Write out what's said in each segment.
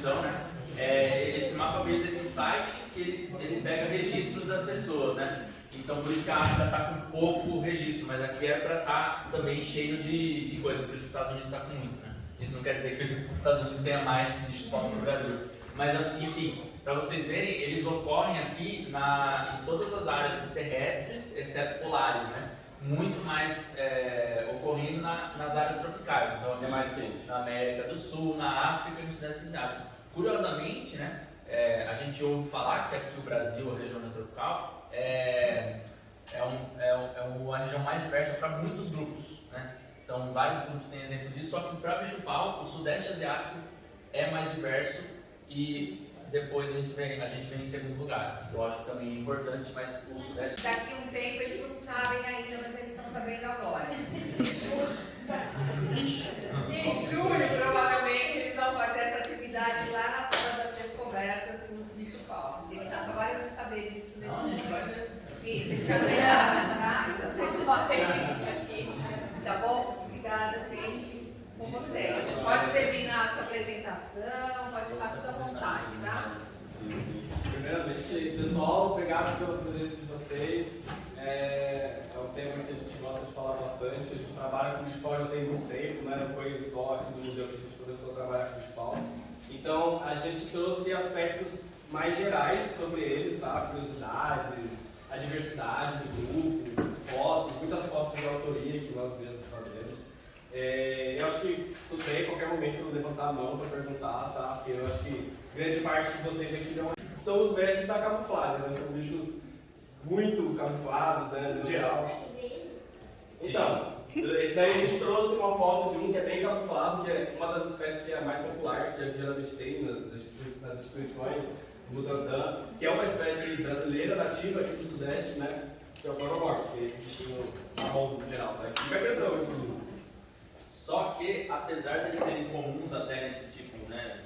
descrição, né? Esse mapa veio desse site que ele pega registros das pessoas, né? Então por isso que a África está com pouco registro, mas aqui é para estar também cheio de coisa, por isso os Estados Unidos está com muito, né? Isso não quer dizer que os Estados Unidos tenha mais bichos palma que o Brasil. Mas enfim, para vocês verem, eles ocorrem aqui em todas as áreas terrestres, exceto polares, né? Muito mais ocorrendo nas áreas tropicais. Então, é mais quente. Na América do Sul, na África e no Sudeste Asiático. Curiosamente, né, a gente ouve falar que aqui o Brasil, a região tropical, é uma região mais diversa para muitos grupos, né? Então, vários grupos têm exemplo disso, só que para bicho-pau, o Sudeste Asiático é mais diverso e depois a gente vem em segundo lugar. Eu acho que também é importante, mas o Sudeste... Daqui a um tempo eles não sabem ainda, mas eles estão sabendo agora. Em julho, provavelmente, eles vão fazer essa atividade lá na Sala das Descobertas com os bicho-pau. Eles acabaram de saber disso nesse momento. Isso, eles já ganharam, tá? Vocês podem vir aqui. Tá bom? Obrigada, gente, com vocês. Você pode terminar a sua apresentação, pode ficar tudo à vontade, tá? Sim. Primeiramente, pessoal, obrigado pela presença de vocês. É um tema que a gente gosta de falar bastante. A gente trabalha com bicho-pau já tem muito tempo, né? Não foi só aqui no museu que a gente começou a trabalhar com bicho-pau. Então, a gente trouxe aspectos mais gerais sobre eles, tá? Curiosidades, a diversidade do grupo, fotos, muitas fotos de autoria que nós mesmos fazemos. Eu acho que tudo bem, qualquer momento levantar a mão para perguntar, tá? Porque eu acho que grande parte de vocês aqui não são os mestres da camuflagem, né? São bichos muito camuflados, né? No geral. Então, esse daí a gente trouxe uma foto de um que é bem camuflado, que é uma das espécies que é a mais popular, que a gente geralmente tem nas instituições, o Butantan, que é uma espécie brasileira nativa aqui do Sudeste, né? Que é o Coromorphus, que é esse bichinho marrom no geral, né? Que é grandão, inclusive. Só que, apesar de eles serem comuns até nesse tipo, né,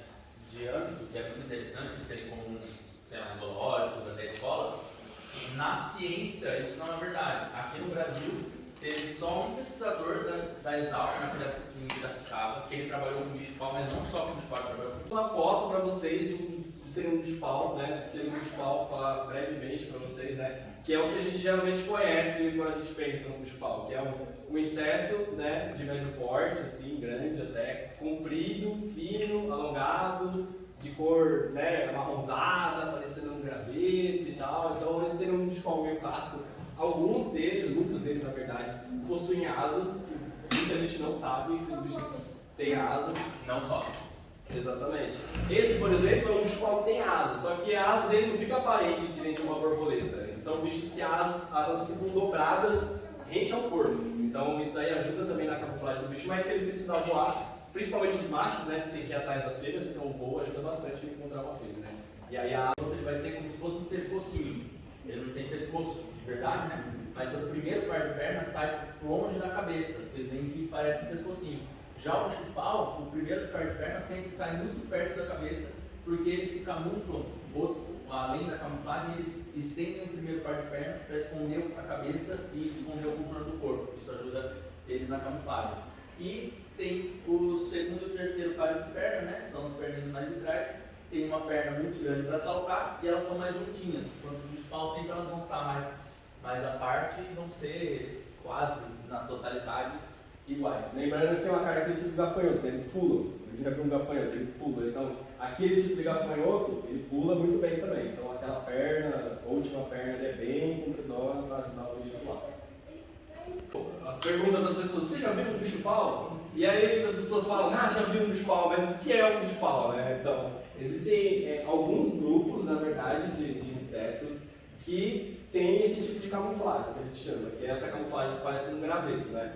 de âmbito, que é muito interessante, de serem comuns, sei lá, em zoológicos, até escolas, na ciência isso não é verdade. Aqui no Brasil, teve só um pesquisador da Exalc, em Piracicaba, que ele trabalhou com bicho-pau, mas não só com bicho-pau, ele trabalhou com... Uma foto para vocês de serem um bicho-pau, né? De serem um bicho-pau, vou falar brevemente para vocês, né? Que é o que a gente geralmente conhece quando a gente pensa no bicho-pau, que é um inseto, né? De médio porte, assim, grande até, comprido, fino, alongado, de cor, né? Amarronzada, parecendo um graveto e tal. Então, esse seria um bicho-pau meio clássico. Alguns deles, muitos deles na verdade, possuem asas, que muita gente não sabe se os bichos têm asas. Não só. Exatamente. Esse, por exemplo, é um bicho que tem asas, só que a asa dele não fica aparente que nem de uma borboleta. Eles são bichos que as asas ficam dobradas rente ao corpo. Então isso daí ajuda também na camuflagem do bicho, mas se ele precisar voar, principalmente os machos, né, que tem que ir atrás das fêmeas, então o voo ajuda bastante a encontrar uma fêmea, né? E aí a ele vai ter como se fosse um pescocinho. Ele não tem pescoço, de verdade, né? Mas o primeiro par de pernas sai longe da cabeça. Vocês veem que parece um pescocinho. Já o bicho-pau, o primeiro par de pernas sempre sai muito perto da cabeça, porque eles se camuflam, além da camuflagem, eles estendem o primeiro par de pernas para esconder a cabeça e esconder o contorno do corpo. Isso ajuda eles na camuflagem. E tem o segundo e o terceiro pares de perna, né? São as perninhas mais de trás. Tem uma perna muito grande para saltar e elas são mais juntinhas. Enquanto os bicho-pau sempre elas vão estar mais à parte e vão ser quase na totalidade iguais. Lembrando que tem uma característica dos gafanhotos, né? Eles pulam. Imagina para um gafanhoto, eles pulam. Então, aquele tipo de gafanhoto, ele pula muito bem também. Então, aquela perna, a última perna, ele é bem compridona para ajudar o bicho a pular. A pergunta das pessoas, você já viu um bicho-pau? E aí as pessoas falam, já vi um bicho-pau, mas o que é um bicho-pau, né? Então, existem alguns grupos, na verdade, de insetos que têm esse tipo de camuflagem, que a gente chama, que é essa camuflagem que parece um graveto, né?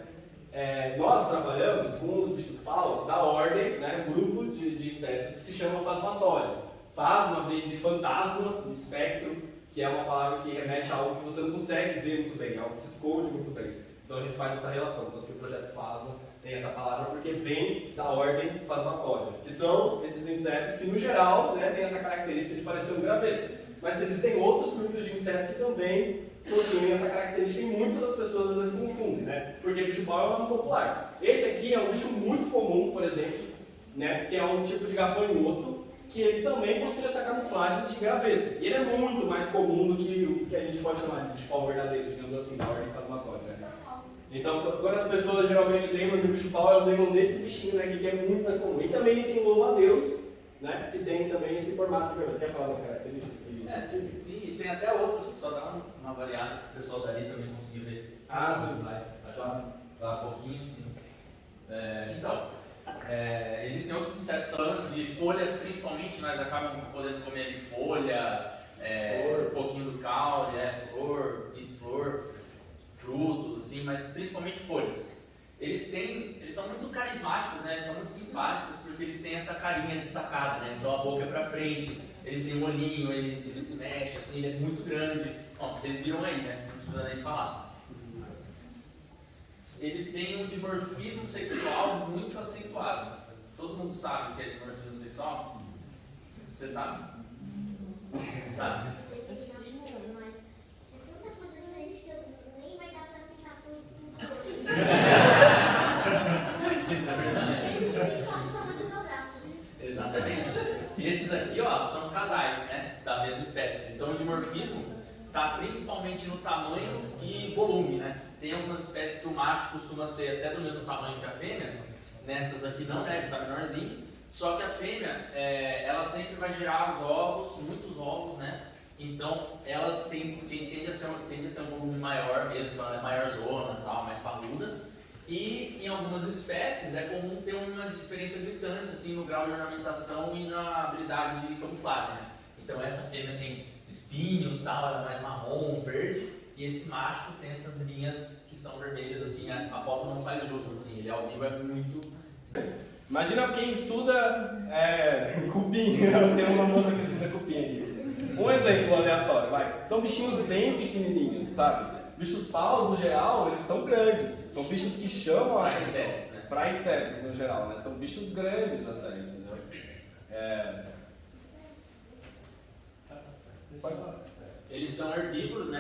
Nós trabalhamos com os bichos-paus da ordem, né, grupo de insetos que se chama Phasmatória. Phasma vem de fantasma, do espectro, que é uma palavra que remete a algo que você não consegue ver muito bem, algo que se esconde muito bem. Então a gente faz essa relação, tanto que o projeto Phasma tem essa palavra porque vem da ordem Phasmatória, que são esses insetos que no geral, né, têm essa característica de parecer um graveto. Mas existem outros grupos de insetos que também possuem essa característica e muitas das pessoas às vezes confundem, né? Porque bicho-pau é um nome popular. Esse aqui é um bicho muito comum, por exemplo, né? Que é um tipo de gafanhoto que ele também possui essa camuflagem de graveto. E ele é muito mais comum do que os que a gente pode chamar de bicho-pau verdadeiro, digamos assim, da ordem Phasmatória, né? Então, quando as pessoas geralmente lembram do bicho-pau, elas lembram desse bichinho, né, que é muito mais comum. E também tem louva-a-Deus, né, que tem também esse formato de graveto. Quer falar das características? Sim, tem até outros, só dá uma variada, o pessoal dali também conseguiu ver. Sim. Lá um pouquinho, sim. Existem outros insetos falando de folhas, principalmente, nós acabamos podendo comer ali folha, um pouquinho do caule, flor, frutos, assim, mas principalmente folhas. Eles são muito carismáticos, né? Eles são muito simpáticos porque eles têm essa carinha destacada, né? Então a boca é pra frente, ele tem um olhinho, ele se mexe, assim, ele é muito grande. Bom, vocês viram aí, né? Não precisa nem falar. Eles têm um dimorfismo sexual muito acentuado. Todo mundo sabe o que é dimorfismo sexual? Você sabe? Sabe? Isso é verdade. Exatamente. E esses aqui, ó, são casais, né? Da mesma espécie. Então o dimorfismo está principalmente no tamanho e volume, né? Tem algumas espécies que o macho costuma ser até do mesmo tamanho que a fêmea, nessas aqui não, né? Ele está menorzinho. Só que a fêmea, ela sempre vai gerar os ovos, muitos ovos, né? Então ela tende a ter um volume maior mesmo, então ela é maior zona, tal, mais parruda. E em algumas espécies é comum ter uma diferença gritante assim, no grau de ornamentação e na habilidade de camuflagem, né? Então essa fêmea tem espinhos, tal, ela é mais marrom, verde. E esse macho tem essas linhas que são vermelhas, assim, a foto não faz jus, assim, ele ao vivo é muito... Imagina quem estuda cupim, tem uma moça que estuda cupim aqui. Um exemplo aleatório, vai. São bichinhos bem pequenininhos, sabe? Bichos-paus, no geral, eles são grandes. São bichos que chamam a atenção. Para insetos, no geral, né? São bichos grandes até, entendeu? Eles são herbívoros, né?